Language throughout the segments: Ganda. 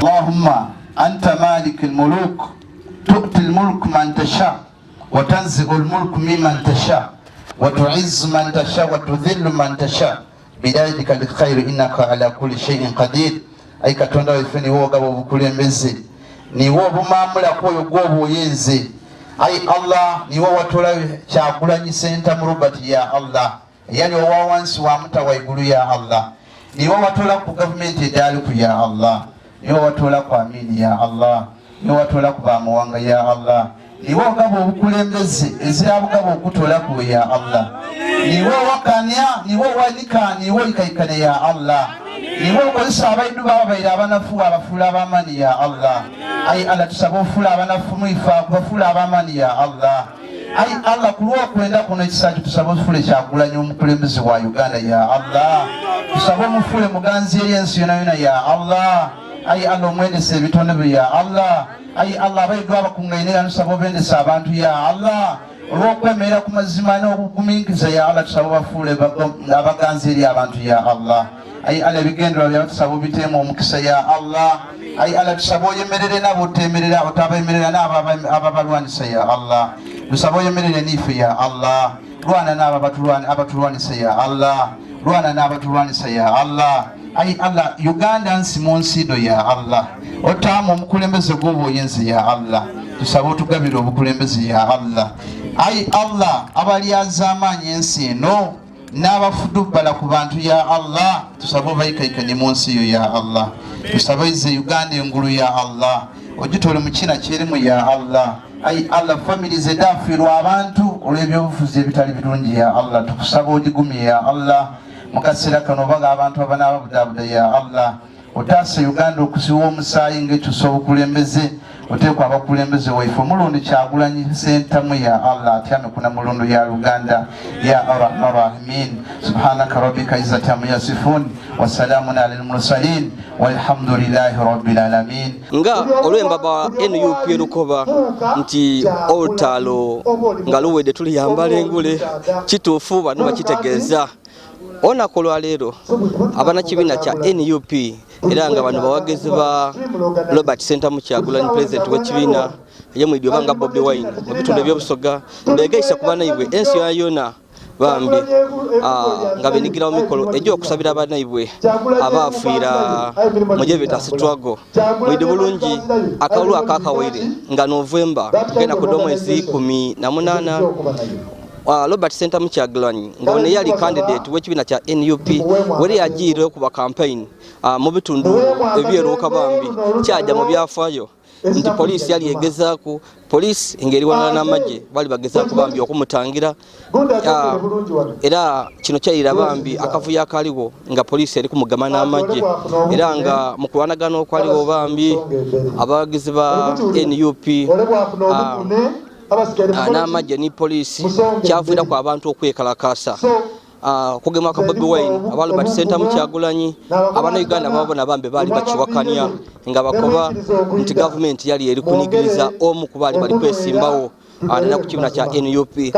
اللهم أنت مالك الملوك تؤتي الملك من تشاء وتنزع الملك ممن تشاء وتعز من تشاء وتذل من تشاء بيدك الخير إنك على كل شيء قدير أي كتوندا وفني هو غابو بكولembeze ni wo bumamula koyo gwobo yenze ai Allah ni wo watola chakulanye senta mu Robert ya Allah yani wa wansi wa mutawa igulu ya Allah ni wo watola ku government edali ku ya Allah ni wo watola ku amini ya Allah ni wo watola ku bamuwanga ya Allah ni wo gabo bukulembeze ezirabu gabo okutola ku ya Allah ni wo wakanya ni wo wanika ni wo ikaikane ya Allah ni wo kozesa abaidu babaira abanafu abafula abamani ya Allah ai Allah tusaba ofula abanafu muifa abafula abamani ya Allah ai Allah kulwa kwenda kuno ekisaju tusaba ofule kyakulanya omukulembeze wa Uganda ya Allah tusaba mufule muganzi yensi yona ya Allah ai Allah omwendese ebitone bye ya Allah ai Allah abaidu abakungainira tusaba bendesa abantu ya Allah olw'okwemerera ku mazima n'okugumiikiriza ya Allah tusaba bafule abaganzi eri abantu ya Allah ai ala bigendera bya tusaba bitemo omukisa ya Allah ai ala tusaba oyemerere nabo temerera otabemerera n'ababalwanisa ya Allah tusaba oyemerere nife ya Allah lwana n'abatulwanisa ya Allah lwana n'abatulwanisa ya Allah ai Allah Uganda nsi munsido ya Allah otamu omukulembeze gwobo yenzi ya Allah tusaba otugabira obukulembeze ya Allah ai Allah abali azamanyi ensi eno n'abafudubala ku bantu ya Allah tusaba bayikaikanye munsi yo ya Allah tusaba ize Uganda engulu ya Allah ogitole mu kina kyerimu ya Allah ai Allah families edafirwa abantu olw'ebyobufuzi ebitali birungi ya Allah tukusaba ogigumye ya Allah mukasira kano baga abantu abanaba budabuda ya Allah otasa Uganda okusiwa omusaayi ng'ekyusa obukulembeze oteekwa abakulembeze waife omulundi kyagulanyi sentamu ya Allah atyame kuna mulundu ya Uganda ya arrahman rahimin subhanaka rabbika izzati amma yasifun wa salamun alal mursalin walhamdulillahi rabbil alamin nga olwemba ba NUP lukoba nti oltalo ngaluwede tuli yambale engule kituufu bano bakitegeeza ona kolwa lero abana kibina kya NUP era nga bano bawagezi ba Robert Center mu Kyagulanyi president w'ekibina yemwidyo banga Bobi Wine mu bitundu by'obusoga begeisa kubana iwe ensi yona bambi nga benigira omikolo ejo okusabira abana iwe abafira muje beta struggle mwidyo bulungi akawulu akakawaire nga November genda ku mwezi 18 Robert Center mu Kyagulanyi ngone yali candidate w'ekibina kya NUP wali yagire kuba campaign mu bitundu ebyeruka bambi kyaja mu byafayo nti police yali egezaako police engeri wana n'amagye bali bagezaako bambi okumutangira era kino kyayira bambi akavuyo akaliwo nga police eri kumugama n'amagye era nga mu kulwanagana okwaliwo bambi abawagizi ba NUP n'amagye ni police kyavuira ku abantu okwekalakasa kugema ka Bobi Wine aba Robert Center mu Kyagulanyi abana Uganda babona bambe bali bakiwakanya nga bakoba nti government yali eri kunigiriza omu kubali bali kwesimbawo anena ku kibiina kya NUP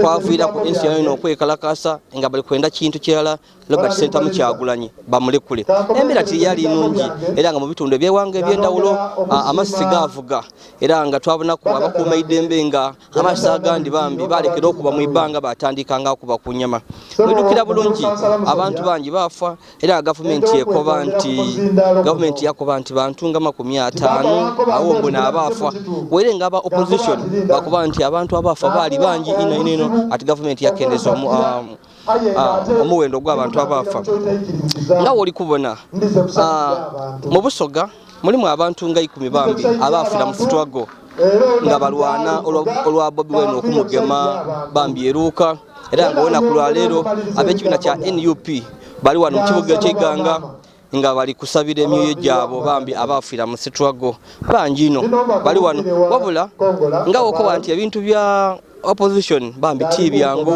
kwavira ku NCA ino okwekalakasa nga bali kwenda kintu kirala Robert Center mu Kyagulanyi bamulekule. Embeera tiyali nnungi era nga mu bitundu eby'ewange eby'endawulo amasisi gaavuga era nga twabonako abakuuma idembe nga amasa agandi bambi balekera okuba mu ibbanga batandikanga okuba ku nnyama. Mwidukira bulungi abantu bangi baafa era gavumenti yakoba nti bantu nga 50 awo mbona abaafa were nga aba opposition bakuba nti abantu abaafa baali bangi ino ati gavumenti yakendeza omuwendo gw'abantu abaafa. Nga woli kubona mu Busoga mulimu abantu nga 10 bambi abafira mu struggle nga balwana olwa Bobi Wine okumugema bambi eruuka era nga wona ku lwaleero ab'ekibiina kya NUP bali wano mu kibuga ky'Iganga nga bali kusabira emyoyo gyabo bambi abafira mu struggle bangi ino bali wano wabula nga wokoba nti ebintu bya opposition bambi tibyangu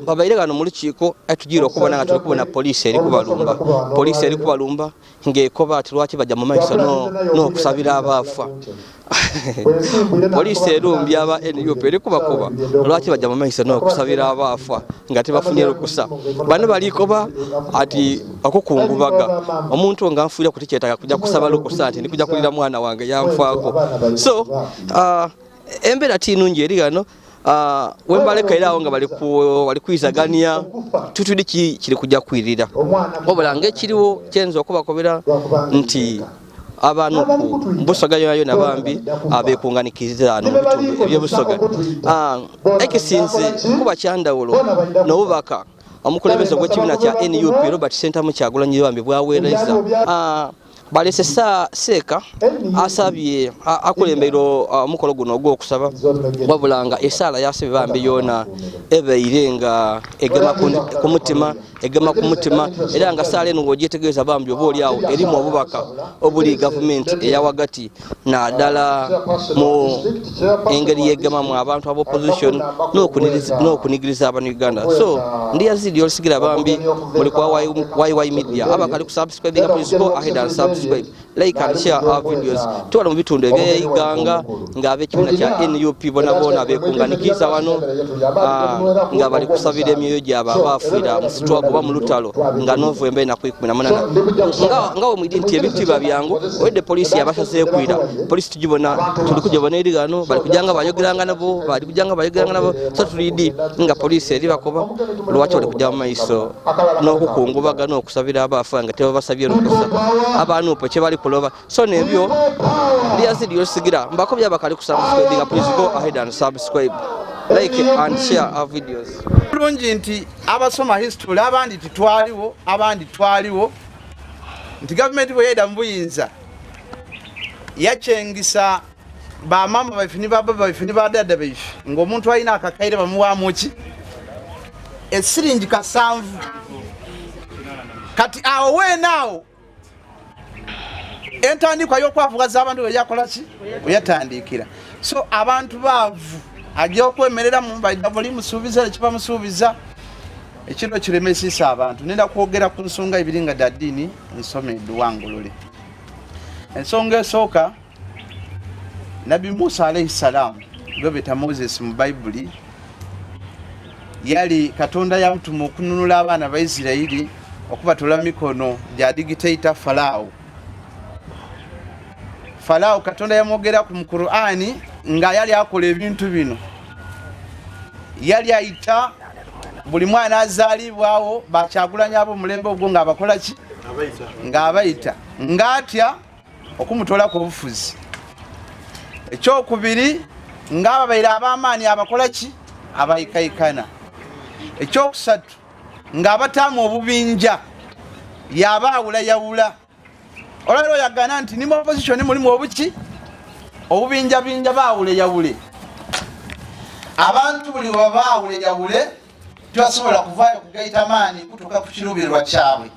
babaire gano mu lukiiko atujira okubona nga tulikubona poliisi eri kubalumba ng'ekoba ati lwaki bajja mu maiso n'okusabira abaafa. Poliisi erumbya aba NUP eri kubakuba lwaki bajja mu maiso n'okusabira abaafa nga tebafunye lukusa. Bano balikoba ati okukungubaga omuntu nga nfuira kuti kyetaaga kujja kusaba lukusa ati ndikujja kulira mwana wange yanfaako. So embeera tinungi eri gano wembaleka era awo nga bali kwizagania tutudi kiri kujja kwirira wabula ng'ekiriwo kyenza okubakobera nti abantu Busoga yona bambi abekunganikiriza mu bitundu eby'Obusoga ekisinze kuba kyandawulo n'obubaka omukulembeze gw'ekibiina kya NUP Robert Center mu Kyagulanyi bambi bwaweereza balese seeka asabye akulembera omukolo guno ogw'okusaba wabula nga esaala yasabye bambi yona ebeire nga egema ku mutima era nga saala eno ng'ogyetegereza bambi oba oli awo erimu obubaka obuli gavumenti eyawagati naddala mu engeri yegemamu abantu aba opposition n'okunigiriza Abannayuganda. So ndi Yazid Yolisigira bambi muli kwa YY Media abakali ku subscribe nga please go ahead and subscribe, like and share our videos. Tuwala mu bitundu eby'Iganga nga ab'ekibiina kya NUP bona bekunganikiza wano nga bali kusabira emyoyo gyabwe abafiira mu struggle ba mu lutalo nga November 2018 nga omwidi nti ebintu biba byangu wedde poliisi yabasase kwira poliisi tugibona tuli kujabona eri gano bali kujanga bayogeranga nabo so tulidi nga poliisi eri bakoba lwaki bali kujja mu maiso n'okukungubaga n'okusabira abafa nga tebabasabye lukusa abantu po kye bali kuloba. So nebyo ndi Yazid Yolisigira mbakobya bakali ku subscribe, please go ahead and subscribe, like and share our videos. Bulungi nti abasoma history abandi twaliwo nti government bweyeda mbuyinza yachengisa ba mama bafini baba bafini badada baifu ng'omuntu alina akakaire bamuwamu ki esiringi kasanvu kati awo wenaawo entandikwa y'okwavugaza abantu yakola ki yatandikira. So abantu baavu ajja okwemerera mu bali musuubiza ekipa musuubiza ekiro kiremesisa abantu. Nenda kwogera ku nsonga ebiringa dadini nsome duwangulule. Ensonga esooka Nabi Musa alayhi salam gwebeta Moses mu Bayibuli yali Katonda yamutuma okununula abaana ba Isirayiri okubatula mikono gya dictator Farao Katonda yamwogera ku Qur'ani nga yali akola ebintu bino. Yali ayita buli mwana azaalibwawo Bakyagulanyi abo mulembe ogwo nga abakola ki nga abayita ng'atya okumutola ku bufuzi. Ekyokubiri ng'ababaire ab'amaanyi abakola ki abayikayikana. Ekyokusatu ng'abataamu obubinja yabaawulayawula. Olwaliro yagana nti ni mu opposition mulimu obuki obubinja baawuleyawule. Abantu buli wabaawuleyawule twasobola kuvaayo kugaita maanyi kutuuka ku kiruubirirwa kyabwe.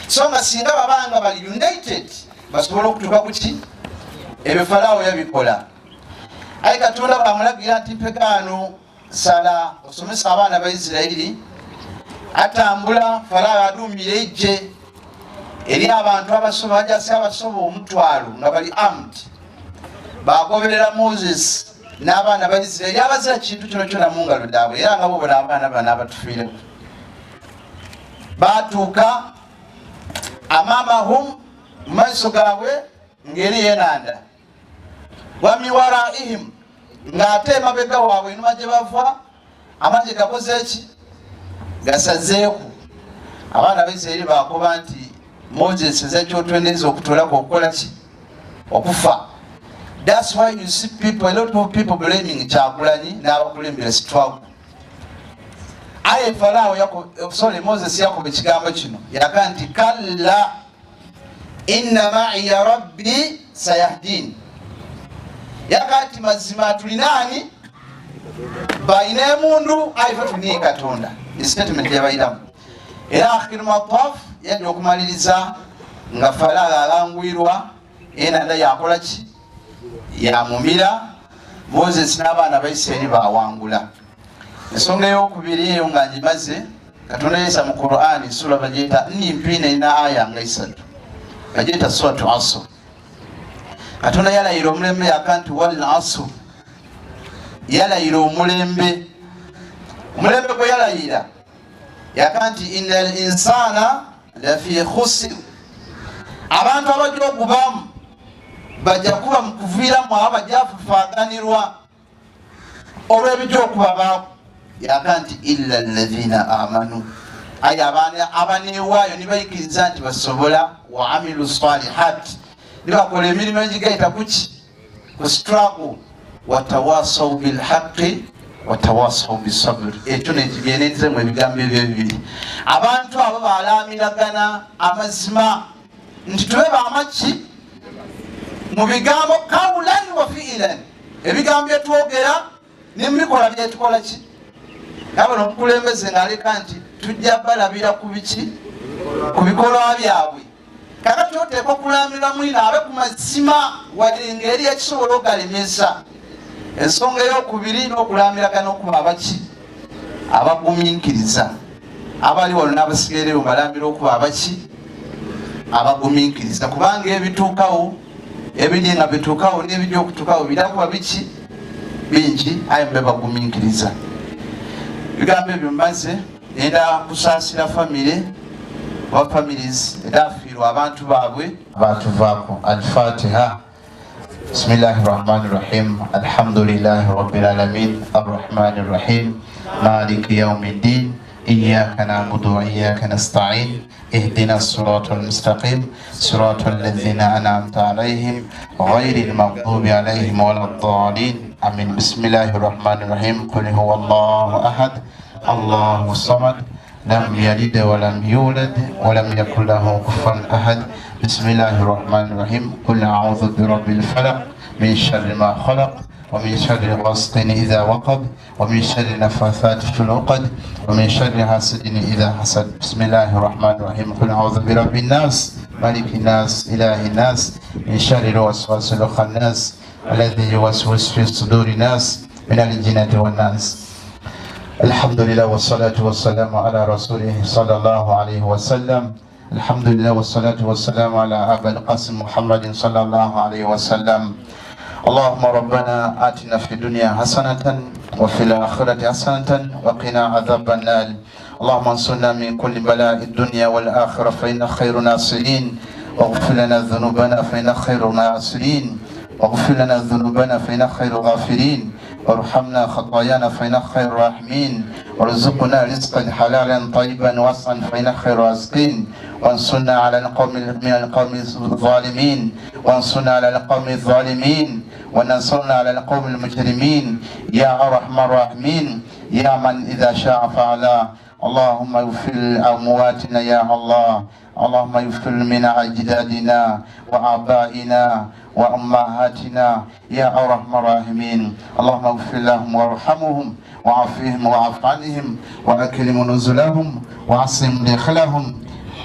So nga singa babanga bali united basobola okutuuka ku ki ebyo Farao yabikola. Ayi Katonda bamulagira nti mpegano sala osomesa abaana ba Isirayiri atambula Farao adumbira ejje eri abantu abasoba omutwalo nga bali armed bagoberera Moses n'abaana ba Isirayiri abazira kintu kino kyonna mu ngalo zaabwe, era nga bo bona abaana bano abatufiireko. Baatuuka amamahum mu maaso gaabwe ngeri y'enanda, wa min waraihim ng'ate emabega waabwe enuma gye bava amagye gakoze eki? Gasazeeku. Abaana ba Isirayiri bakuba nti Moses eza kyotwendereza okutuulako okukola ki? Okufa. That's why you see people, a lot of people blaming Kyagulanyi n'abakulembera struggle. Aye Farao Moses yakoba ekigambo kino yaka nti kalla inna ma'iya rabbi sayahdin. Yaka nti mazima tulinaani balina emundu ayife tulina Katonda. Statement yabayiramu. Era akhiru mataf yajja okumaliriza nga Farao alangwirwa enanda yakola ki? Yamumira. Moses n'abaana ba Isirayiri bawangula. Ensonga ey'okubiri eyo nga ngimaze, Katonda yesa mu Qur'ani sura bagiyita nnimpina ina aya nga 3 bagiyita suratu Asr. Katonda yalayira omulembe yaka nti wal asr, yalayira omulembe gwe yalayira yaka nti innal insana lafi khusr, abantu abajja okubamu bajja kuba mu kuviiramu abo bajja kufaaganirwa olw'ebijja okubabaako. Yaka nti illa alladhina amanu, aye abaneewaayo ne bayikiriza nti basobola, wa amilu salihat, ne bakola emirimu egigayita kuki? Ku struggle. Watawasaw bilhaqqi watawasaw bisabr. Ekyo nekibyenenzemu ebigambo ebyo bibiri. Abantu abo balaamiragana amazima nti tube bamaki mu bigambo kawulan wa fiilan, ebigambo byetwogera n'emikola byetukola ki? Nabona omukulembeze ng'aleka nti tujja balabira ku biki? Ku bikolwa byabwe. Kakati oteekwa okulamirwa mwina abe ku mazima wadde ngeri ekisobola okugalemesa. Ensonga ey'okubiri n'okulamiragana okuba abaki? Abagumiikiriza. Abali wano n'abasigaire balambira okuba abaki? Abagumiikiriza. Kubanga ebituukawo ebiri nga bituukawo n'ebijja okutuukawo birakuba biki? Bingi, aye mbe bagumiikiriza. Bigambo ebyo mmaze era kusaasira famire wa families edafiirwa abantu baabwe batuvaako. Al-Fatiha. Bismillahir Rahmanir Rahim. Alhamdulillahi Rabbil Alamin. Ar-Rahmanir Rahim. Maliki Yawmiddin. Iyyaka na'budu wa iyyaka nasta'in. اهدنا الصراط المستقيم صراط الذين أنعمت عليهم غير المغضوب عليهم ولا الضالين آمين. بسم الله الرحمن الرحيم. قل هو الله أحد الله الصمد لم يلد ولم يولد ولم يكن له كفوا أحد. بسم الله الرحمن الرحيم. قل أعوذ برب الفلق من شر ما خلق ومن شر غاسق إذا وقب ومن شر النفاثات في العقد ومن شر حاسد إذا حسد. بسم الله الرحمن الرحيم. قل أعوذ برب الناس ملك الناس إله الناس من شر الوسواس الخناس الذي يوسوس في صدور الناس من الجنة والناس. الحمد لله والصلاة والسلام على رسوله صلى الله عليه وسلم. الحمد لله والصلاة والسلام على أبا القاسم محمد صلى الله عليه وسلم. اللهم ربنا آتنا في الدنيا حسنة وفي الآخرة حسنة وقنا عذاب النار. اللهم انصرنا من كل بلاء الدنيا والآخرة فإن خير ناصرين. واغفر لنا ذنوبنا فإن خير ناصرين. واغفر لنا ذنوبنا فإن خير غافرين. وارحمنا خطايانا فإن خير راحمين. وارزقنا رزقا حلالا طيبا واسعا فإن خير رازقين. وانصرنا على القوم الظالمين. وانصرنا على القوم الظالمين. ونصرنا على القوم المجرمين يا أرحم الراحمين يا من إذا شاء فعلا. اللهم اغفر أمواتنا يا الله. اللهم اغفر من أجدادنا وآبائنا وأمهاتنا يا أرحم الراحمين. اللهم اغفر لهم وارحمهم وعافهم وعف عنهم وأكرم نزلهم وعصم دخلهم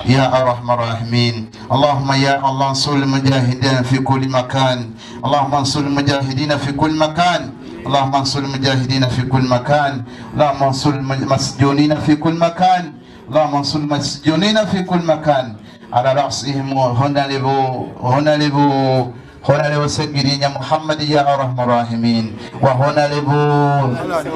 يا أرحم الراحمين. اللهم يا الله انصر المجاهدين في كل مكان. اللهم انصر المجاهدين في كل مكان. اللهم انصر المجاهدين في كل مكان. اللهم انصر المسجونين في كل مكان. اللهم انصر المسجونين في كل مكان. على رأسهم هنا لبو سجرين محمد يا أرحم الراحمين وهنا لبو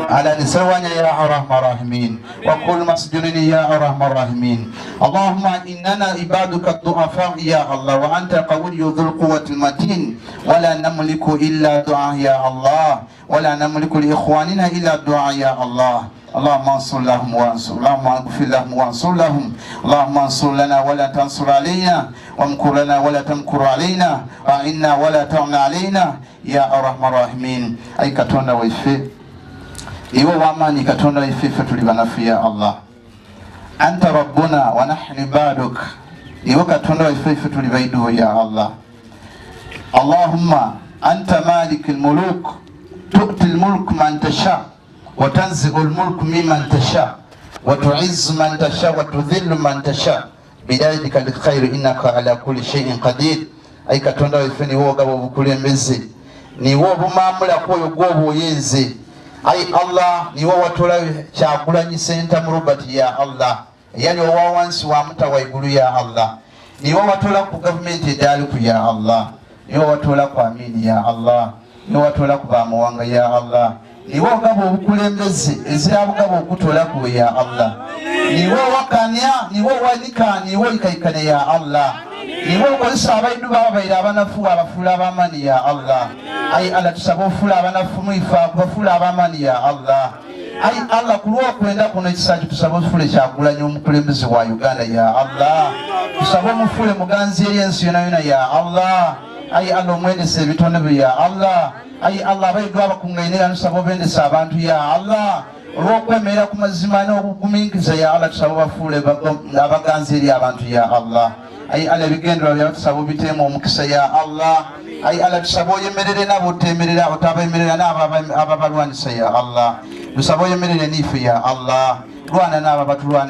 على نسوان يا أرحم الراحمين وكل مسجونين يا أرحم الراحمين اللهم إننا عبادك الضعفاء يا الله وأنت قوي ذو القوة المتين ولا نملك إلا دعاء يا الله ولا نملك لإخواننا إلا دعاء يا الله اللهم انصر لهم وانصر اللهم اغفر لهم وانصر لهم اللهم انصر لنا ولا تنصر علينا وامكر لنا ولا تمكر علينا وإنا ولا تعن علينا يا أرحم الراحمين أي كتونا ويفي إيوه واماني كتونا ويفي فتلبنا يا الله أنت ربنا ونحن عبادك إيوه كتونا ويفي فتلبيدو يا الله اللهم أنت مالك الملوك تؤتي الملك من تشاء وتنزع الملك ممن تشاء وتعز من تشاء وتذل من تشاء بيدك الخير إنك على كل شيء قدير أي كتوندا ويفني هو غبو بكولembeze ni wo bumamula koyo gwobo yenze ai Allah ni wo watola chakulanye senta mu Robert ya Allah yani wo wansi wa mutawa igulu ya Allah ni wo watola ku government edali ku ya Allah ni wo watola ku amini ya Allah ni wo watola ku bamuwanga ya Allah ni wo gabo obukulembeze ezirabugabo okutola ku ya Allah ni wo wakanya ni wo wanika ni wo ikaikane ya Allah ni wo kozesa abaidu babaira abanafu abafula abamani ya Allah ai Allah tusaba ofula abanafu muifa kubafula abamani ya Allah ai Allah kulwo kwenda kuno ekisaji tusaba ofule kyakulanya omukulembeze wa Uganda ya Allah tusaba omufule muganzi yensi yona ya Allah ai Allah omwendese ebitone ya Allah ai Allah baidu abakungainira tusaba obendesa abantu ya Allah olw'okwemerera ku mazima n'okugumiikiriza ya Allah tusaba bafuule abaganzi eri abantu ya Allah ai Allah ebigendera bya tusaba obiteemu omukisa ya Allah ai Allah tusaba oyemerere nabo otemerera otabemerera n'ababalwanisa ya Allah tusaba oyemerere niife ya Allah lwana n'abo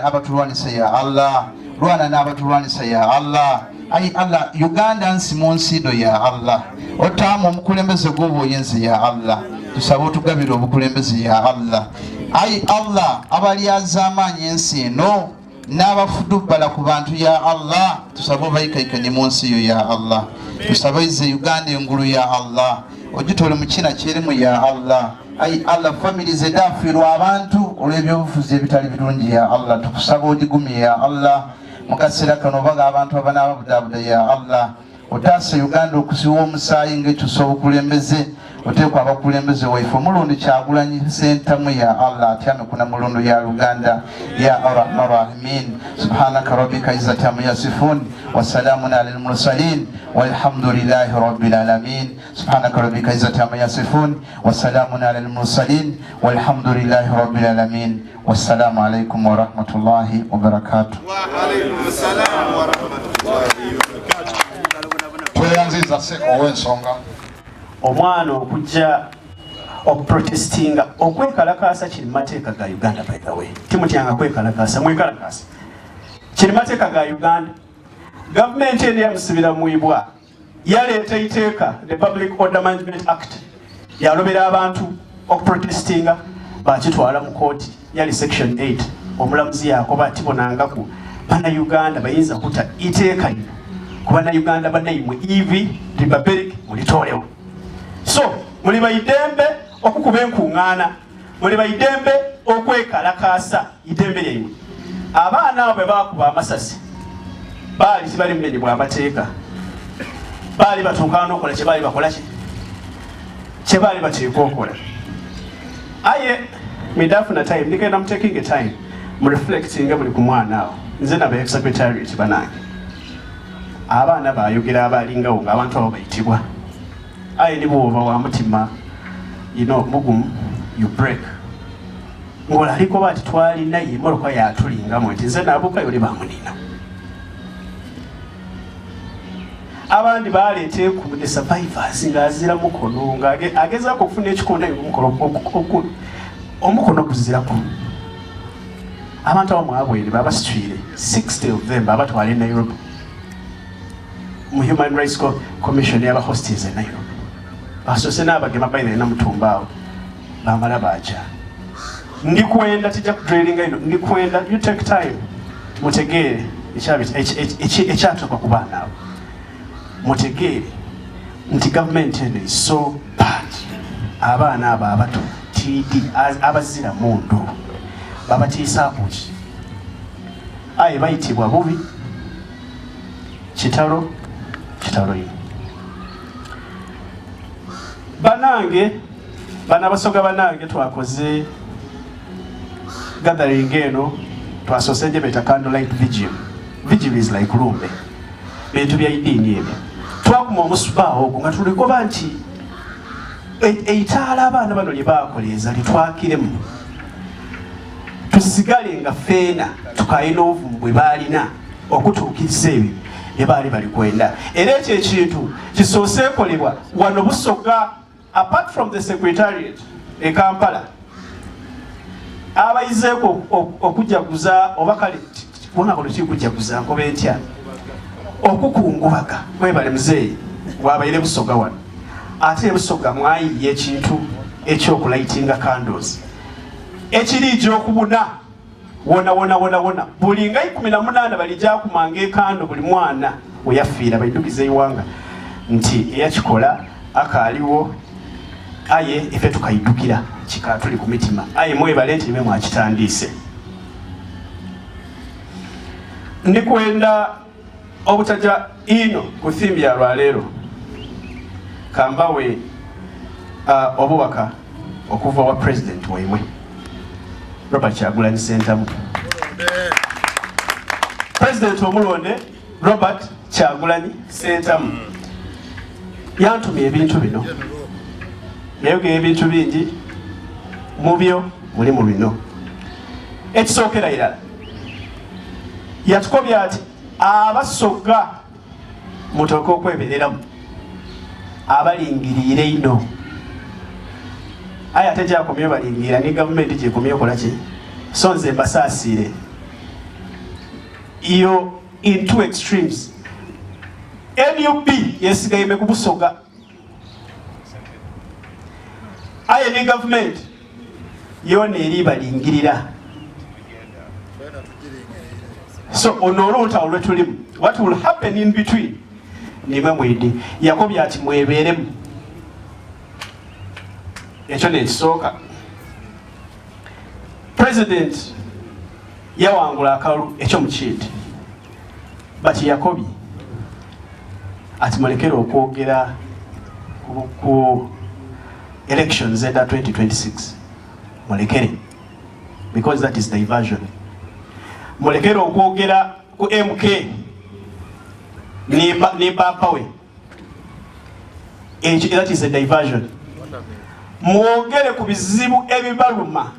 abatulwanisa ya Allah lwana n'abatulwanisa ya Allah ai Allah Uganda nsi mu nsido ya Allah otaamu omukulembeze gw'oba oyenze ya Allah tusaba otugabira obukulembeze ya Allah ai Allah abalyaza amaanyi ensi eno n'abafudubbala ku bantu ya Allah tusaba obayikaikanye mu nsi yo ya Allah tusaba ize Uganda engulu ya Allah ogitole mu kina kyerimu ya Allah ai Allah family zedafiirwa abantu olw'ebyobufuzi ebitali birungi ya Allah tukusaba ogigumye ya Allah mukaseera kano baga abantu abanaaba budabuda ya Allah otaasa Uganda okusiwa omusaayi ng'ekyusa obukulembeze oteekwa abakulembeze waife omulundi Kyagulanyi sentamu ya Allah atyame kuna mulundu ya Uganda ya arhamar rahimin subhanaka rabbika izzati amma yasifun wa salamun alal mursalin walhamdulillahi rabbil alamin subhanaka rabbika izzati amma yasifun wa salamun alal mursalin walhamdulillahi rabbil alamin wassalamu alaykum wa rahmatullahi wa barakatuh. Wa alaykum assalam wa rahmatullahi wa barakatuh. Tweyanziza seko w'ensonga omwana okujja okuprotestinga okwekalakaasa kiri mateeka ga Uganda by the way timutyanga kwekalakaasa mwekalakaasa kiri mateeka ga Uganda gavumenti eri yamusibira muibwa yaleeta iteeka the Public Order Management Act yalobera abantu okuprotestinga bakitwala mu kooti yali section 8 omulamuzi yakoba ati bonangaku bana Uganda bayinza kuta iteeka lino kubana Uganda banayimwe ivi libaberic mulitolewo so muli bayidembe okukuba enkuŋŋaana muli bayidembe okwekalakaasa idembe lyaimwe abaana abo bwe baakuba amasasi baali tibali mumenyebwa amateeka baali batuukaana n'okola kye baali bakola kye baali bateekwa okola aye midafuna time ndigenda mutekinga time mureflectinga buli ku mwana awo nze naba secretariat banange abaana bayogera abalingawo ng'abantu abo bayitibwa aye ni bw'oba wa mutima mugumu you break ngola aliko bati twalina ye moloka yatulingamu nti nze naabuka yoli bamunina abandi baleeta ku the survivors ng'azira mukono ng'agezaako okufuna ekikondo omukono guzirako abantu abamu abwere babasitwire 60 of them babatwala e Nairobi mu Human Rights Commission yaba hosties e Nairobi basose n'abagema bayina namutumbaawo bamala baja ndikwenda tijja kudrilinga ino ndikwenda you take time mutegeere ekyatuuka ku baana abo mutegeere nti government is so bad. Abaana abo abato TD abazira mundu babatiisa kuki aye bayitibwa bubi kitalo ino. Banange banabasoga banange twakoze gathering eno twasoseje beta candlelight vigil. Vigil is like lumbe bintu bya idini ebyo twakuma omusubaawo nga tulikoba nti eitaala abaana bano lye baakoleza litwakiremu tusigale nga feena tukayina obuvumu bwe baalina okutuukiriza ebyo bye baali balikwenda. Era ekyo ekintu kisoose ekolebwa wano Busoga, apart from the secretariat e Kampala abayizeeko okujaguza oba kale kubonako tekikujaguza nkoba entya okukungubaga mwebale muzeeyi wabaire Busoga wano ate Busoga mwayiye ekintu ekyokulayitinga candles ekiri gy'okubuna wona buli nga 18 balijja kumanga ekando buli mwana weyafiira bayidukiza iwanga nti eyakikola akaaliwo aye ife tukayidukira kikatuli ku mitima aye mwebale nti mwe mwakitandiise. Ndikwenda obutaja ino ku thimbi ya lwaleero kambawe obubaka okuva wa president waimwe Robert Kyagulanyi Ssentamu. President omulonde Robert Kyagulanyi Ssentamu yantumye ebintu bino yayogera ebintu bingi mubyo mulimu bino. Ekisookera irala yatukobya ati Abasoga mutoka okwebereramu abalingirire ino aya tejakomye balingira ni government gyekomye kola ki so nze mbasaasire iyo in two extremes. NUP yesigaye ku Busoga aya ni government yone eri balingirira. So onolonta olwetulimu what will happen in between nimwe mwidi yakobya ati mweberemu ekyo nekisooka. President yawangula akalu ekyo mukiiti but yakobi ati mulekere okwogera ku elections enda 2026 mulekere because that is diversion. Mulekere okwogera ku MK ni bampawe that is a diversion. Mwogere ku bizibu ebibaluma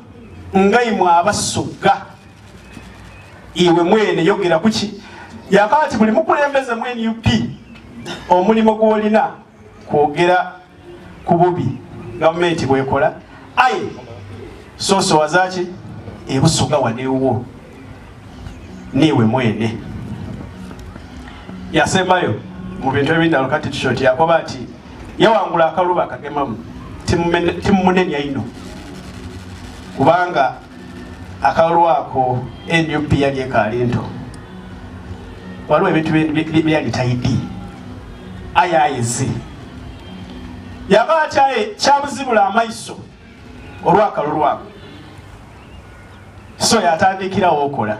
nga imwe Abasoga iwe mwene yogera kuki yakati buli mukulembeze mu NUP omulimo gwolina kwogera ku bubi gavumenti bwekola aye soso wazaki ebusoga wanewo niwe mwene yasembayo mu bintu ebindala kati tishoti yakoba ati yawangula akaluba akagemamu timumunenya ino kubanga akalu ako NUP yali ekaali nto waliwo ebintu byali taidi ayayezi yaba kyaye kyabuzibula amaiso olwakalu lwako so yatandikirawo okola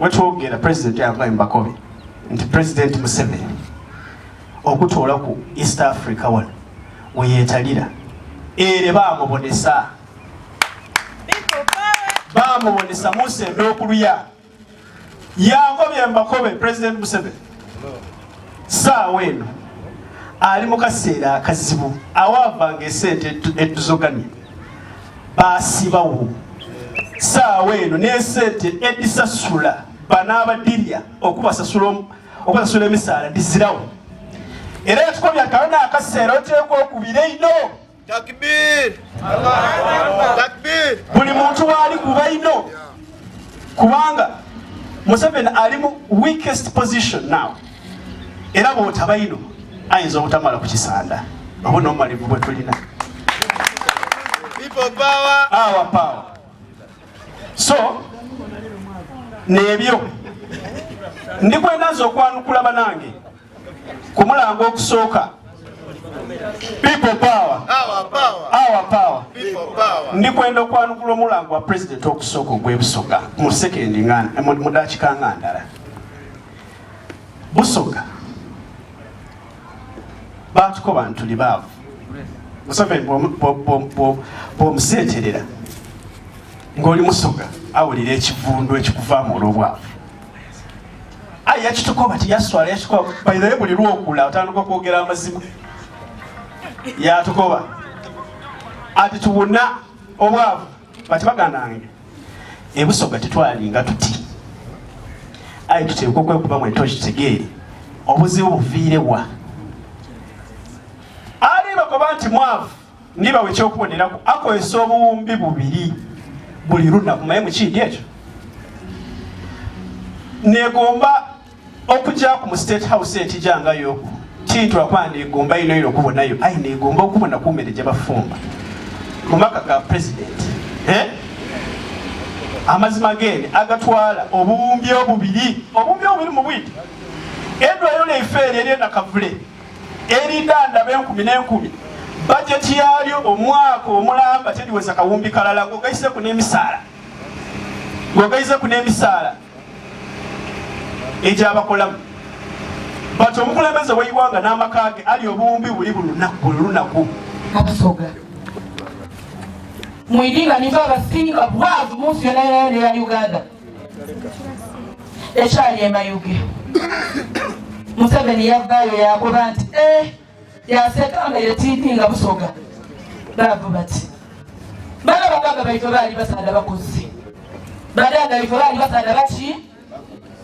wetwogera president yava Mbakobe nti President Museveni okutoola ku East Africa wano weyetalira ere bamubonesa Museveni okuluya yangobye Mbakobe President Museveni saawa eno ali mu kaseera akazibu awavanga esente eduzoganye basibawo saawa eno n'esente edisasula banaabadirya okubasasula emisaala dizirawo era yatukobye akabona akaseera oteekwa okubira ino takbir buli muntu waali kuba ino kubanga Museveni ali mu weakest position now era bw'otaba ino ayinza obutamala ku kisanda obona omumalivu bwe tulina our power. So nebyo ndikwenda nze okwanukula banange ku mulango okusooka People power. Our power. Our power. People power. Ndikwenda okwanukula omulango wa president okusooka ogw'Ebusoga mu sekendi mu dakiika nga ndala. Busoga baatukoba ntuli baavu. Museveni bw'omuseeterera ng'oli Musoga awulira ekivundu ekikuvaamu olw'obwavu. Ayi yakitukoba tiyaswala yakitukoba bayizayo buli lwokula otandika kwogera amazima. Yatukoba ati tuwuna obwavu bati baganange Ebusoga tetwalinga tuti. Ayi tuteekwa okwekubamu entoki kitegeere obuzibu buviirewa. Ali bakoba nti mwavu ndibawe ekyokuboneraku akozesa obuwumbi bubiri buli lunaku maye mukindi ekyo. Negomba okujja ku State House etijangayo Tintwa kwandi egomba ino okubonayo ayi negomba okubona kummere gye bafumba mu maka ga president. Amazima gene agatwala obuwumbi obubiri mu bwiti. Edwayo leifeeri eri nakavule erindanda b'enkumi n'enkumi bajeti yalyo omwaka omulamba tediweza kawumbi kalala ng'ogayiseku n'emisaala egyabakolamu. But omukulembeze w'eggwanga n'amaka ge ali obuwumbi buli lunaku. Abusoga mwidinga niva abasinga bwavu mu nsi yonna ya Uganda ekyali emayuge. Museveni yavaayo yakoba nti yasekanga yetidinga Busoga baavu bati bana baganga baife baali basanda bakozi badanga baife baali basanda baki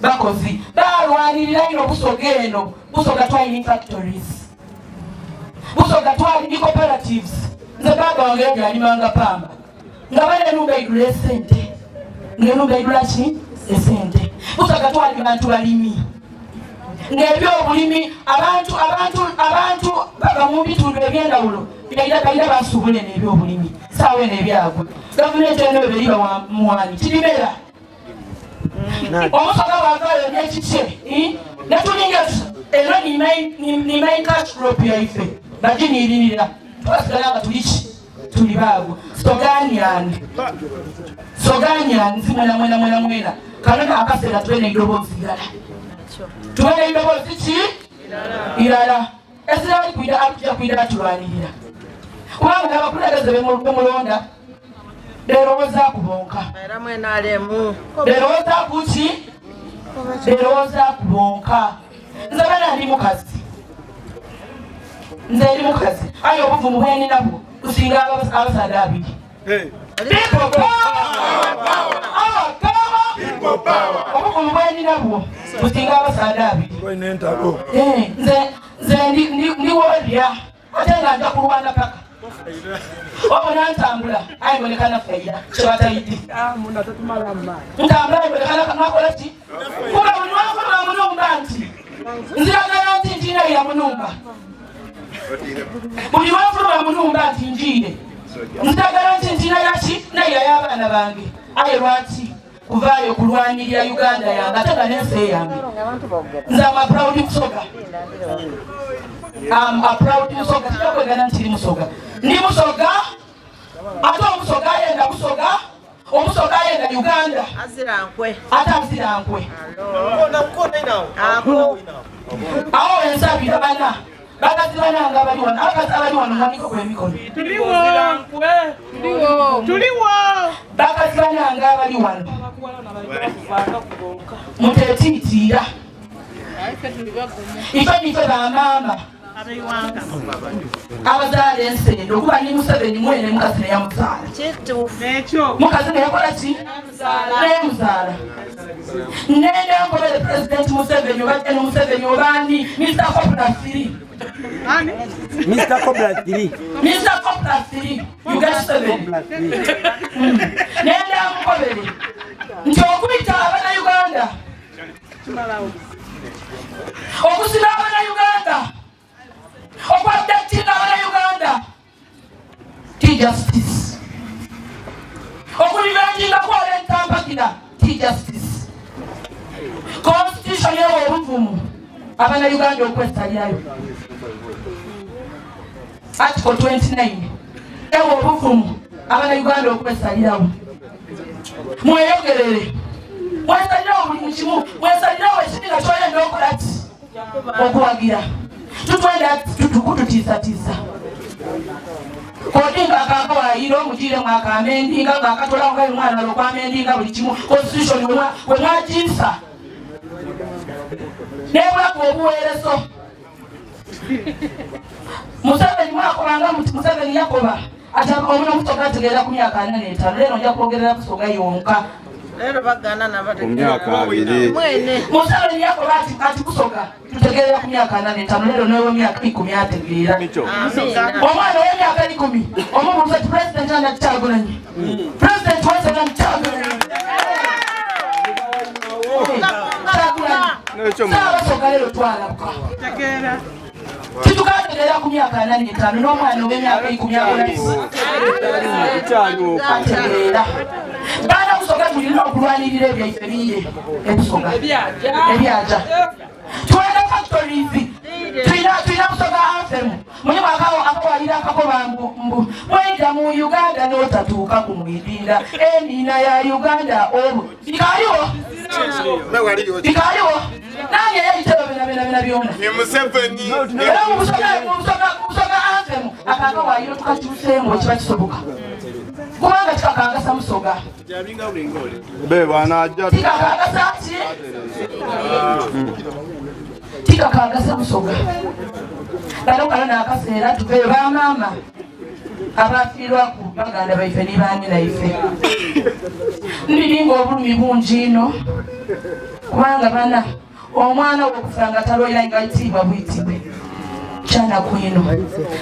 bakozi balwanirira ino Busoga eno. Busoga twalina factories, Busoga twalina cooperatives. Nze baba wange yalimanga pamba nga bana enumba idula esente ng'enumba idula ki esente. Busoga twalina bantu balimi ng'ebyobulimi abantu baba mu bitundu eby'endawulo balina basuubula n'ebyobulimi saawa eno ebyagwe gavumenti eno beberiba mwani kirimera. Omusoga bwavaayo n'ekikye netulinga eno ni main cash crop yaife baginiiririra twasigala nga tuli baagwo. Soganyani zimwena kalona akaseera tubeera eddoboozi irala tubeera eddoboozi ki irala esira alikuja kwira atulwanirira kubanga n'abakulembeze bemulonda berowooza kubonka berowooza kuki berowooza kubonka. Nze bana ndi mukazi ayo obuvumu bweni nabwo kusinga abasada abiri. People power. Obuvumu bweni nabwo kusinga abasada abiri. Nze ndi warrior ate nga nja kulwana paka obona ntambula ayibonekana faida kyebatayidde ntambula ayibonekana nakola ki kuba buli wakulwa munumba nti nziragala nti ntiinaira munumba buli wakulwa munumba nti njiire nziragala nti ntiinaira ki naira y'abaana bange aye lwaki kuvaayo kulwanirira Uganda yange ate nga n'ensi yange. Nze ama proud Busoga. A proud Busoga. Tijakwegana nti Musoga. Ndi Musoga. Ate Omusoga ayenda Busoga. Omusoga ayenda Uganda. Ate azirankwe. Awo ensabira bana. Bagazibana nga bali wano. Abali wano mwaniko kw'emikono. Tuliwo. Bagazibana nga bali wano. Mutetiitira. Ife bamaama abazaala ensendo okuba ni Museveni mwene mukazi neyamuzaala mukazi neyakola ki neyamuzaala nenda nkobere President Museveni obadde ne Museveni obani Mr. Cobra 3 you get 7 nenda nkobere nti okuyita abana Uganda okusima abana Uganda okwaddatinga abana Uganda ti justice okulivanjinga kwala entampakira ti justice constitution yewo obuvumu abana Uganda okwesalirayo Article 29 ewo obuvumu Abannayuganda okwesalirawo mweyogerere mwesalirawo buli mukimu mwesalirawo ekiringa kyoyenda okolaki okuwagira tutwenda tukututiisatiisa kodinga akakawayiro mugire mwakamendinga ngakatolawo nga omwana lokwamendinga buli kimu constitution we mwagiisa nebulaku obuweereso Museveni mwakobanga muti Museveni yakoba ati omuna Busoga ategeera ku myaka 45 leero nja kwogerera Busoga yonka leero bagana nabate myaka 2 mwene Museveni yakoba ati Busoga tutegeera ku myaka 45 leero newe myaka 10 ategeera omwana w'emyaka 10 omubuuza ti president ana Kyagulanyi president wese na Kyagulanyi Busoga leero twalabuka Titukategeera ku myaka 45 n'omwana ow'emyaka 10 ategeera baana Busoga tulina okulwanirira ebyaife biye ebisoga ebyaja twenda factories tulina Busoga anthem mulimu akawalira akakoba mbu mwenda mu Uganda n'otatuuka ku mwidinda enina ya Uganda obu bikaliwo nani yayiteba bena byona ni Museveni era Busoga anthem akakawalira tukakyusengo kiba kisoboka kubanga kikakangasa Busoga kikakangasa ki kikakangasa Busoga kalokala n'akaseera tuve bamaama abafirwa ku baganda baife ne baanyina ife ndiringa obulumi bungi ino kubanga bana omwana w'okufanga taloira nga itiibwa buyitibwe kyana kwino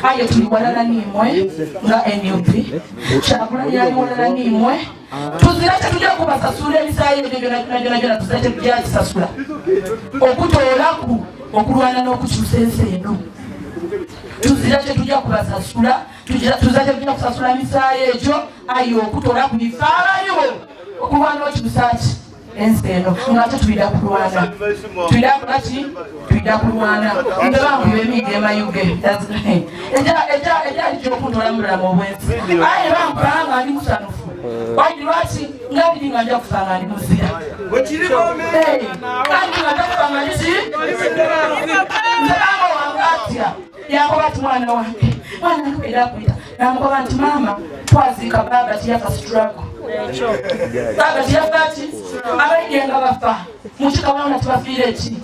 aye tuli walala nimwe nga NUP Kyagulanyi ali walala nimwe tuzira tetujja kubasasula emisaayi ebyo byonna tuzira tetujja kisasula okutoolaku okulwana n'okukyusa ensi eno tuzira tetujja kubasasula tuzira tetujja kusasula emisaayi egyo aye okutoola ku bifaalayo okulwana n'okyusaki ensi eno ng'ate tulida kulwana tulida kulwana nge bankuba emiiga emayuge ejali gyokuntoola mu bulamu obwensi aye bankubanga nga ndi musanufu wadi lwaki nga biri nga nja kufa nga ndi muzira kandi nga nja kufa nga ndiki nzebanga wange atya yakoba ti mwana wange mwana era akwita namukoba nti maama twaziika baba tiyafa struggle baba tiyafa ki abayigenga bafa mukikawona tibafiira eki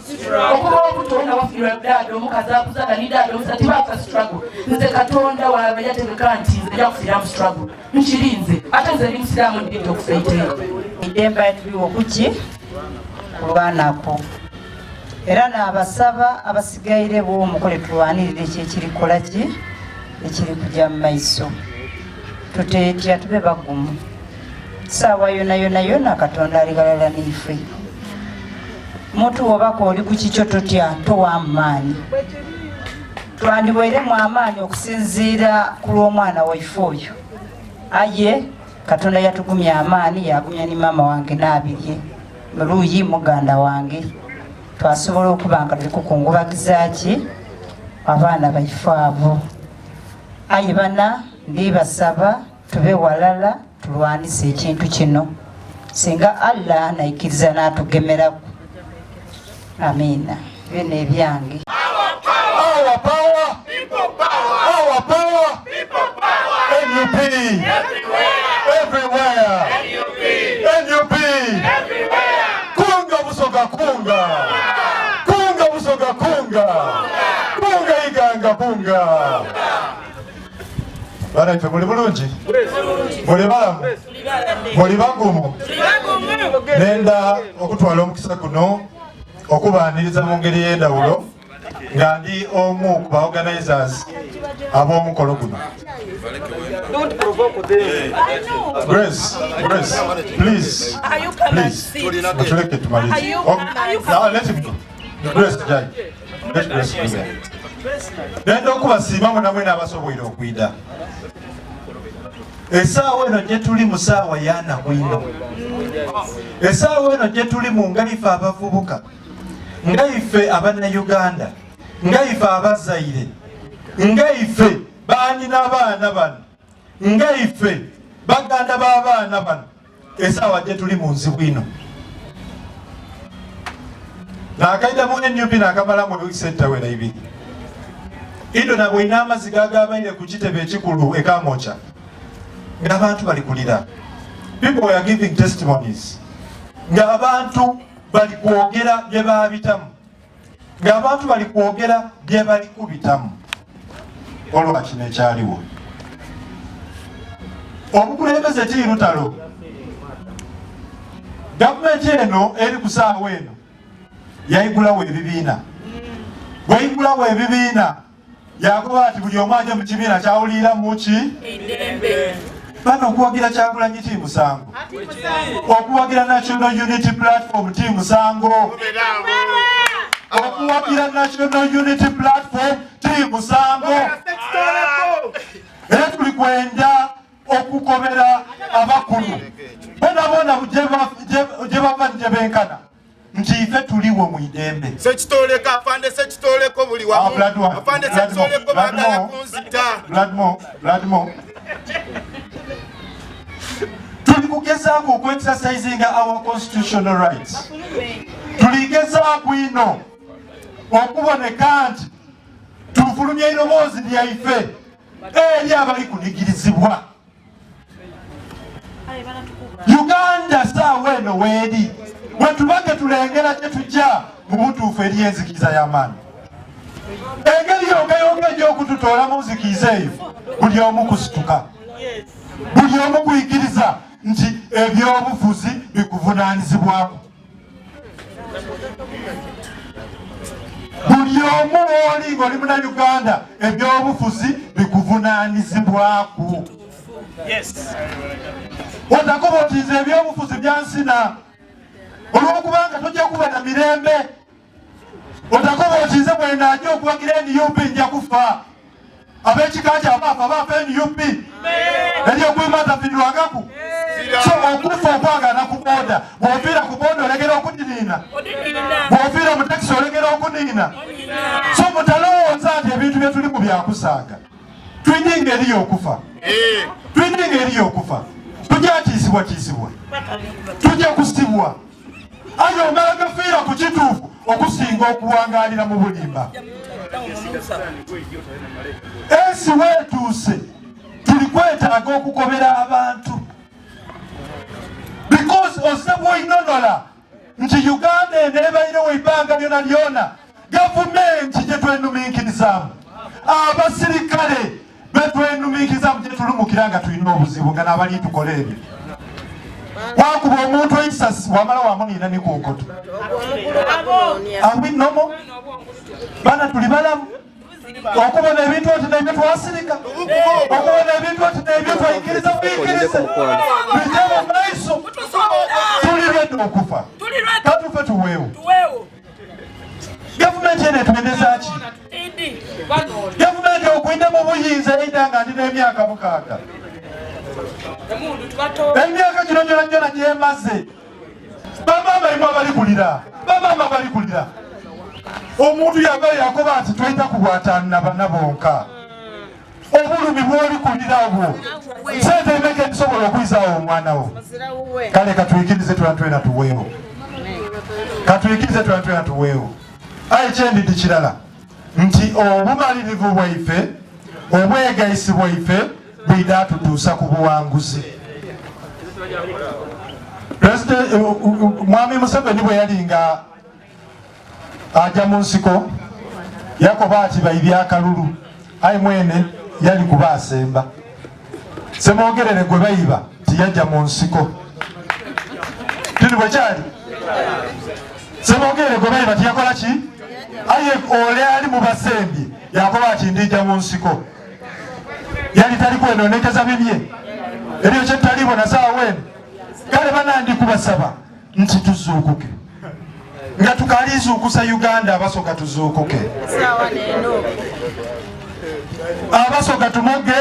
okuba obutonda wafiirwa ddaada omukazi akuzaga ni ddaada omusa tibafa struggle nze Katonda waaba yategeka nti nze nja kufiira mu struggle nkirinze ate nze ndi musiraamu ndinda okufa iteeka idemba tuliwo kuki kulwanako era n'abasaba abasigaire b'omukole tulwanirire kyekirikola ki ekiri kujja mu maiso tuteetya tube bagumu saawa yona Katonda aligalala n'ife muntu wobaka oli ku kikyo totya towaamaanyi twandiweeremu amaanyi okusinziira ku lw'omwana waife oyo aye Katonda yatugumya amaanyi yagumya ni maama wange n'abirye muluuyi muganda wange twasobola okuba nga tuli kukungubagiza ki abaana baife abo aye bana ndibasaba tube walala tulwanise ekintu kino singa Allah naikiriza n'atugemeraku amina bino ebyange Our power, people power. Our power, people power. NUP, everywhere. NUP, everywhere. Kunga Busoga kunga. Kunga Busoga kunga. Kunga Iganga kunga. Bana ife muli bulungi. Muli balamu. Muli bagumu. Nenda okutwala omukisa guno okubaaniriza mu ngeri y'endawulo nga ndi omu ku ba organizers ab'omukolo guno. Grace, please. Atuleke tumalize. Now let him go. Grace, Jai. Let Grace go there. Nenda okubasiima mwenna mwena abasoboire okwida. Esaawa eno gye tuli mu saawa yana bwino. Esaawa eno gye tuli mu ngalife abavubuka. Nga ife Abannayuganda, nga ife abazaire, nga ife baani n'abaana bano nga ife baganda b'abaana bano esaawa gye tuli mu nzibu ino. N'akaida mu NUP n'akamala mu wiiki ettawera ibiri. Ido na bw'ina amazzi gagabaire ku kitebe ekikulu e Kamwokya ng'abantu bali kulira. People were giving testimonies. Ng'abantu bali kwogera bye baabitamu. Ng'abantu bali kwogera bye bali kubitamu. Olwa kino ekyaliwo. Obukulembeze ti lutalo. Gavumenti eno eri ku ssaawa eno yayigulawo ebibiina. Bw'eyigulawo ebibiina yakuba ati buli omu aje mu kibiina kyawulira muki bano okuwagira Kyagulanyi ti musango, okuwagira National Unity Platform ti musango, okuwagira National Unity Platform ti musango. Era tuli kwenda okukobera abakulu bona bona gye bava gye benkana nti ife tuliwo mu idembe. Sekitoleka afande sekitoleko buli wamu afande sekitoleko bagala kunzita Bloodmo tuli kugezaako okwe-exercising our constitutional rights. Tuligezaako ino okuboneka nti tufulumya eiroboozi lyaife eri abali kunigirizibwa. Uganda saawa eno weeri wetubage tulengera gye tujja mu butuufu eri enzikiriza y'amaanyi. Engeri yonga egy'okututoola mu nzikiriza eyo buli omu kusituka, buli omu kuyigiriza nti ebyobufuzi bikuvunaanyizibwako. Buli omu oli ng'oli Munnayuganda ebyobufuzi bikuvunaanyizibwako. Otakoba otinze ebyobufuzi byansina olw'okubanga tojja kuba na mirembe. Otakoba otinze bwenajja okuwagira NUP nja kufa. Ab'ekika kyabaafa baafa NUP ery'okwimatafiddwangaku. So okufa okwagana ku booda, bw'ofiira ku booda olegera okudiniina, bw'ofiira mu takisi olegera okuniina. So mutalowooza nti ebintu bye tulimu byakusaaga. Twidinga eriyo okufa, twidinga eriyo okufa. Tujja kiisibwa, tujja kusibwa. Ayo omala gafiira ku kituufu okusinga okuwangaalira mu bulimba. Ensi weetuuse tuli kwetaaga okukobera abantu. Because ose bw'oyinonola nti Uganda eno ebairewo ebbanga lyona lyona gavumenti gye twenumiikirizaamu, abasirikale be twenumiikirizaamu gye tulumukira nga tulina obuzibu nga n'abali tukola ebyo. Wakuba omuntu eyisasi wamala wamuniina ne ku nkoto. Nomo bana tuli balamu okubona ebintu oti n'ebyo twasirika, okubona ebintu oti n'ebyo twayigiriza buyigirize bijja mu maiso. Tuli lwedde okufa, katufe tuweewo. Gavumenti eno etwendeza ki? Gavumenti okwinda mu buyinza eida nga ndi n'emyaka 6. Emyaka gino gyona gyemaze bamaama imu bamaama bali kulira. Omuntu yagala yakoba nti twita kubwatana bana bonka. Obulumi bwoli kulira obwo sente emeka edisobola okuyizaawo omwana wo. Kale katuyikirize twena tuweewo, katuyikirize twena tuweewo. Ayi kyendidi kirala nti obumalirivu bwaife, obwegayisi bwaife bwida tutuusa ku buwanguzi. President Mwami Museveni bwe yalinga ajja mu nsiko yakoba ati bayibi akalulu, ayi mwene yali kuba asemba. Semwogerere gwe bayiba tiyajja mu nsiko. Tiri bwe kyali semwogerere gwe bayiba tiyakola ki? Aye ole ali mu basembi yakoba ati ndijja mu nsiko. Yali tali kwenonekeza bibye eriyo kyetaliibo na saawa eno. Kale banandi kubasaba nti tuzuukuke nga tukalizuukusa Uganda. Abasooka tuzuukuke, abasooka tumoge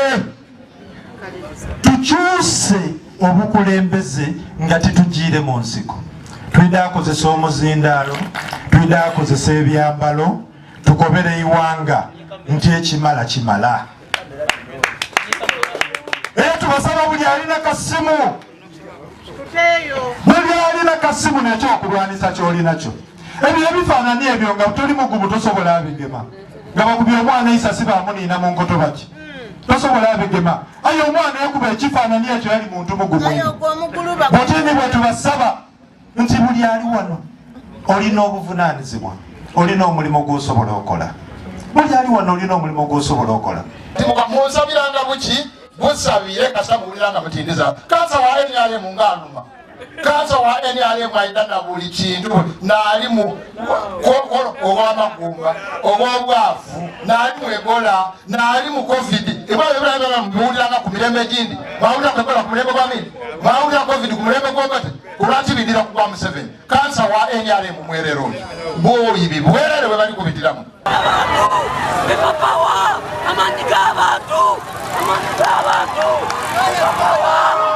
tukyuse obukulembeze nga titugiire mu nsiko. Tulina akozesa omuzindaalo, tulina akozesa ebyambalo, tukobere iwanga nti ekimala kimala. basaba buli alina kasimu buli alina kasimu nekyokulwanisa kyolinacho ebyo ebifaanani ebyo nga toli mugubu tosobola abigema nga bakubye omwana isasi bamuniina mu nkoto baki tosobola abigema aye omwana yakuba ekifaanani ekyo yali muntu mugubu botini bwe tubasaba nti buli ali wano olina obuvunaanyizibwa olina omulimu gw'osobola okola buli ali wano olina omulimu gw'osobola okola munsabiranga buki busabire kasa muwuliranga mutindiza kansa wa NRM ngaaluma kansa wa NRM ayina na buli kintu naali mu ow'amagumba ow'obwavu naali mu ebola naali mu covid muwuliranga ku mirembe gindi mawulira ku ebola ku mulembe gwa mini mawulira covid ku mulembe gw'obate olwakibidira ku gwa Museveni kansa wa NRM mwerero bwoyibi bwerere bwe bali kubitiramu Papawa, amandika abantu, amandika abantu, papawa.